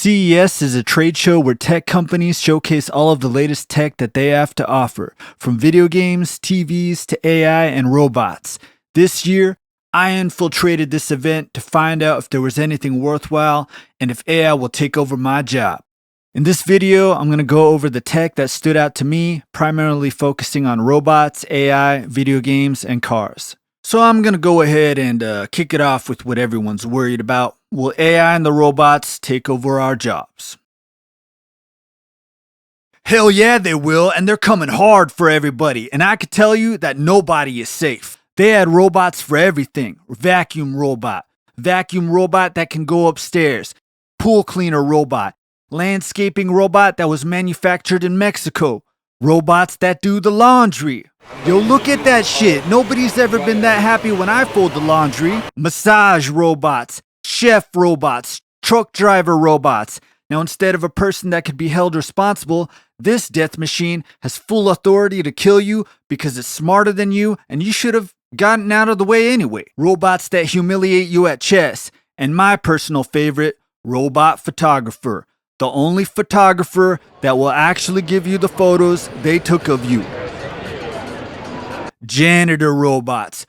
CES is a trade show where tech companies showcase all of the latest tech that they have to offer, from video games, TVs, to AI and robots. This year, I infiltrated this event to find out if there was anything worthwhile and if AI will take over my job. In this video, I'm going to go over the tech that stood out to me, primarily focusing on robots, AI, video games, and cars. So I'm going to go ahead and kick it off with what everyone's worried about. Will AI and the robots take over our jobs? Hell yeah, they will, and they're coming hard for everybody. And I can tell you that nobody is safe. They had robots for everything. Vacuum robot that can go upstairs, pool cleaner robot, landscaping robot that was manufactured in Mexico, robots that do the laundry. Yo, look at that shit. Nobody's ever been that happy when I fold the laundry. Massage robots, chef robots, truck driver robots. Now, instead of a person that could be held responsible, this death machine has full authority to kill you because it's smarter than you and you should have gotten out of the way anyway. Robots that humiliate you at chess. And my personal favorite, robot photographer. The only photographer that will actually give you the photos they took of you. Janitor robots,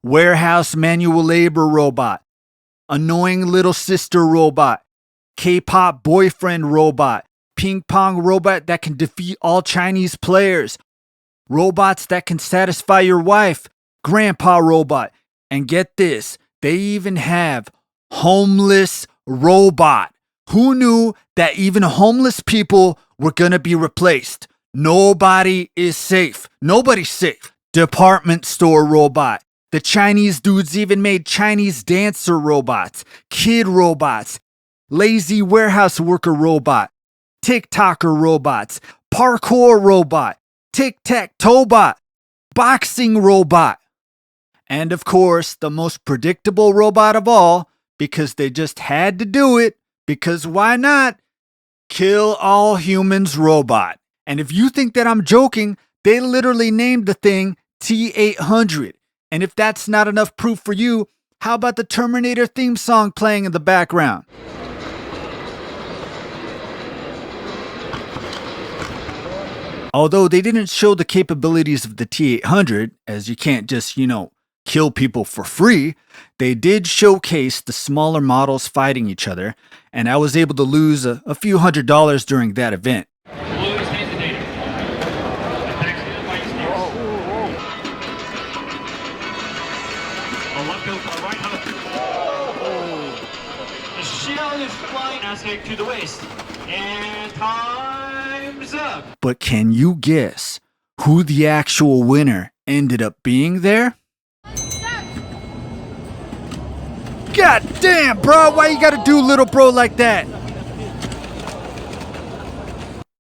warehouse manual labor robot, annoying little sister robot, K-pop boyfriend robot, ping pong robot that can defeat all Chinese players, robots that can satisfy your wife, grandpa robot, and get this, they even have homeless robot. Who knew that even homeless people were gonna be replaced? Nobody is safe. Nobody's safe. Department store robot. The Chinese dudes even made Chinese dancer robots, kid robots, lazy warehouse worker robot, TikToker robots, parkour robot, tic-tac-toe bot, boxing robot. And of course, the most predictable robot of all, because they just had to do it, because why not? Kill all humans robot. And if you think that I'm joking, they literally named the thing T-800. And if that's not enough proof for you, how about the Terminator theme song playing in the background? Although they didn't show the capabilities of the T-800, as you can't just, kill people for free, they did showcase the smaller models fighting each other, and I was able to lose a few $100s during that event. The shell is flying aspect to the waist. And time's up. But can you guess who the actual winner ended up being there? God damn, bro, why you gotta do little bro like that?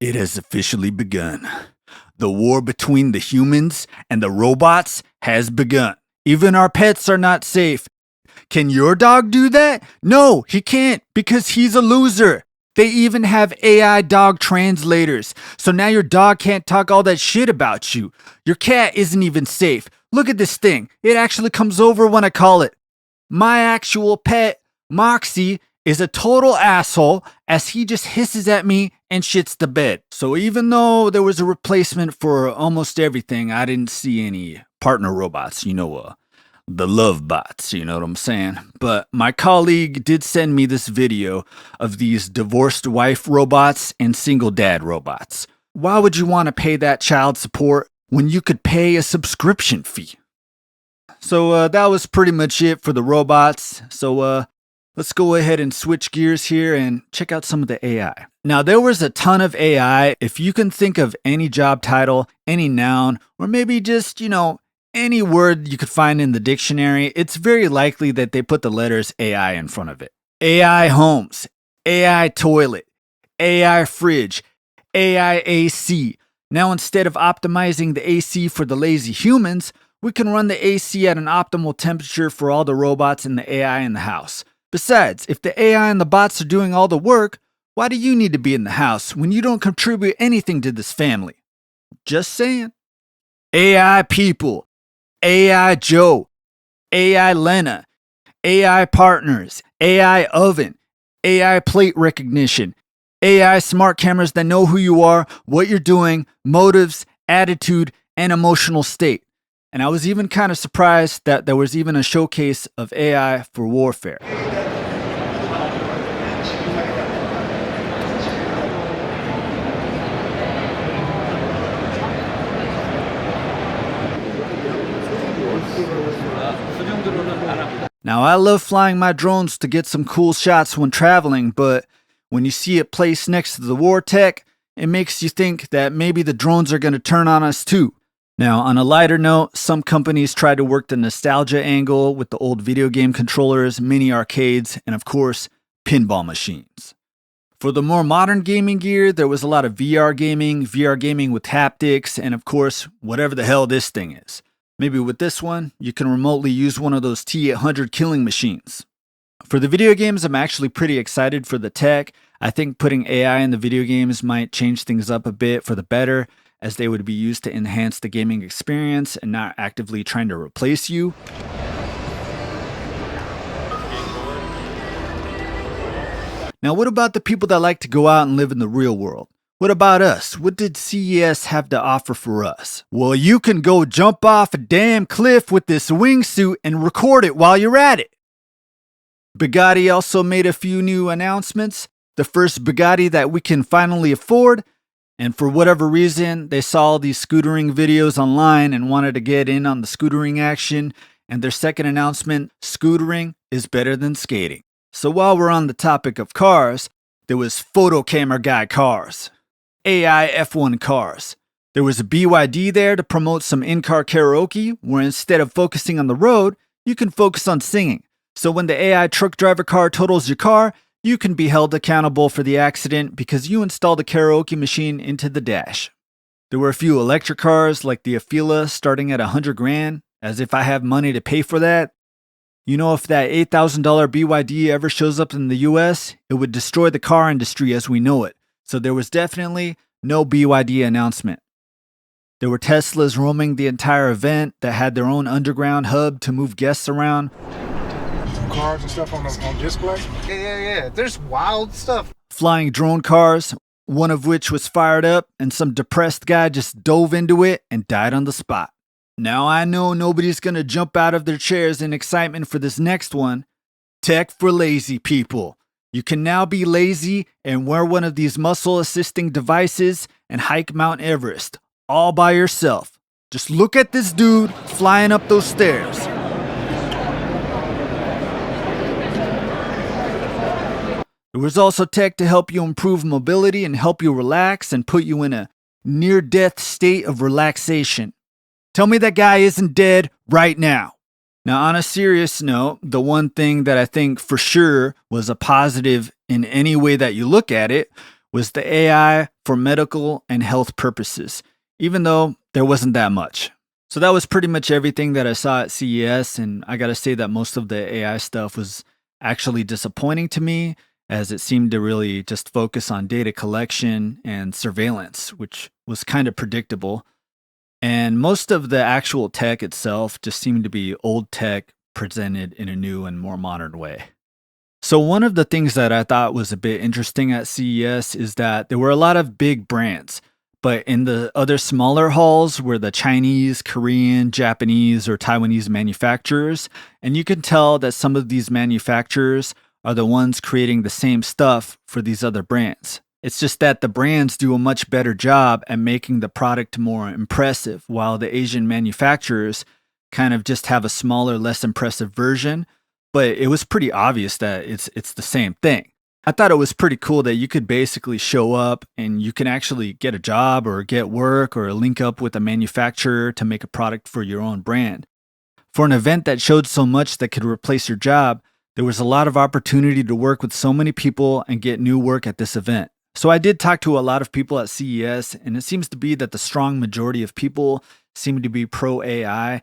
It has officially begun. The war between the humans and the robots has begun. Even our pets are not safe. Can your dog do that? No, he can't because he's a loser. They even have AI dog translators. So now your dog can't talk all that shit about you. Your cat isn't even safe. Look at this thing. It actually comes over when I call it. My actual pet, Moxie, is a total asshole as he just hisses at me and shits the bed. So even though there was a replacement for almost everything, I didn't see any partner robots, the love bots, you know what I'm saying? But my colleague did send me this video of these divorced wife robots and single dad robots. Why would you want to pay that child support when you could pay a subscription fee? So that was pretty much it for the robots. So let's go ahead and switch gears here and check out some of the AI. Now, there was a ton of AI. If you can think of any job title, any noun, or maybe just, any word you could find in the dictionary, it's very likely that they put the letters AI in front of it. AI homes, AI toilet, AI fridge, AI AC. Now, instead of optimizing the AC for the lazy humans, we can run the AC at an optimal temperature for all the robots and the AI in the house. Besides, if the AI and the bots are doing all the work, why do you need to be in the house when you don't contribute anything to this family? Just saying. AI people, AI Joe, AI Lena, AI partners, AI oven, AI plate recognition, AI smart cameras that know who you are, what you're doing, motives, attitude, and emotional state. And I was even kind of surprised that there was even a showcase of AI for warfare. Now, I love flying my drones to get some cool shots when traveling, but when you see it placed next to the war tech, it makes you think that maybe the drones are going to turn on us too. Now, on a lighter note, some companies try to work the nostalgia angle with the old video game controllers, mini arcades, and of course, pinball machines. For the more modern gaming gear, there was a lot of VR gaming with haptics, and of course, whatever the hell this thing is. Maybe with this one, you can remotely use one of those T800 killing machines. For the video games, I'm actually pretty excited for the tech. I think putting AI in the video games might change things up a bit for the better, as they would be used to enhance the gaming experience and not actively trying to replace you. Now, what about the people that like to go out and live in the real world? What about us? What did CES have to offer for us? Well, you can go jump off a damn cliff with this wingsuit and record it while you're at it. Bugatti also made a few new announcements. The first Bugatti that we can finally afford. And for whatever reason, they saw these scootering videos online and wanted to get in on the scootering action. And their second announcement, scootering is better than skating. So while we're on the topic of cars, there was photo camera guy cars, AI F1 cars. There was a BYD there to promote some in-car karaoke, where instead of focusing on the road, you can focus on singing. So when the AI truck driver car totals your car, you can be held accountable for the accident because you installed a karaoke machine into the dash. There were a few electric cars like the Afeela starting at $100,000, as if I have money to pay for that. You know, if that $8,000 BYD ever shows up in the US, it would destroy the car industry as we know it. So there was definitely no BYD announcement. There were Teslas roaming the entire event that had their own underground hub to move guests around. Cars and stuff on display? Yeah. There's wild stuff. Flying drone cars, one of which was fired up, and some depressed guy just dove into it and died on the spot. Now I know nobody's gonna jump out of their chairs in excitement for this next one. Tech for lazy people. You can now be lazy and wear one of these muscle assisting devices and hike Mount Everest all by yourself. Just look at this dude flying up those stairs. There was also tech to help you improve mobility and help you relax and put you in a near-death state of relaxation. Tell me that guy isn't dead right now. Now, on a serious note, the one thing that I think for sure was a positive in any way that you look at it was the AI for medical and health purposes, even though there wasn't that much. So that was pretty much everything that I saw at CES, and I gotta say that most of the AI stuff was actually disappointing to me, as it seemed to really just focus on data collection and surveillance, which was kind of predictable. And most of the actual tech itself just seemed to be old tech presented in a new and more modern way. So one of the things that I thought was a bit interesting at CES is that there were a lot of big brands, but in the other smaller halls were the Chinese, Korean, Japanese, or Taiwanese manufacturers. And you can tell that some of these manufacturers are the ones creating the same stuff for these other brands. It's just that the brands do a much better job at making the product more impressive, while the Asian manufacturers kind of just have a smaller, less impressive version. But it was pretty obvious that it's the same thing. I thought it was pretty cool that you could basically show up and you can actually get a job or get work or link up with a manufacturer to make a product for your own brand. For an event that showed so much that could replace your job, there was a lot of opportunity to work with so many people and get new work at this event. So I did talk to a lot of people at CES, and it seems to be that the strong majority of people seem to be pro AI.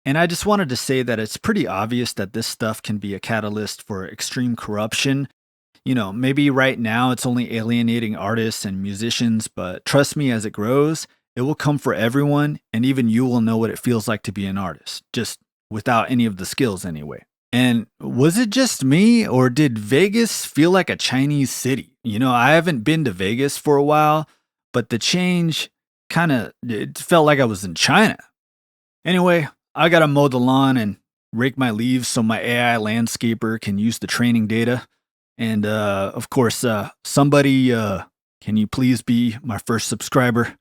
And I just wanted to say that it's pretty obvious that this stuff can be a catalyst for extreme corruption. You know, maybe right now it's only alienating artists and musicians, but trust me, as it grows, it will come for everyone, and even you will know what it feels like to be an artist, just without any of the skills anyway. And was it just me, or did Vegas feel like a Chinese city? I haven't been to Vegas for a while, but the change it felt like I was in China. Anyway, I gotta mow the lawn and rake my leaves so my AI landscaper can use the training data. And of course, somebody, can you please be my first subscriber?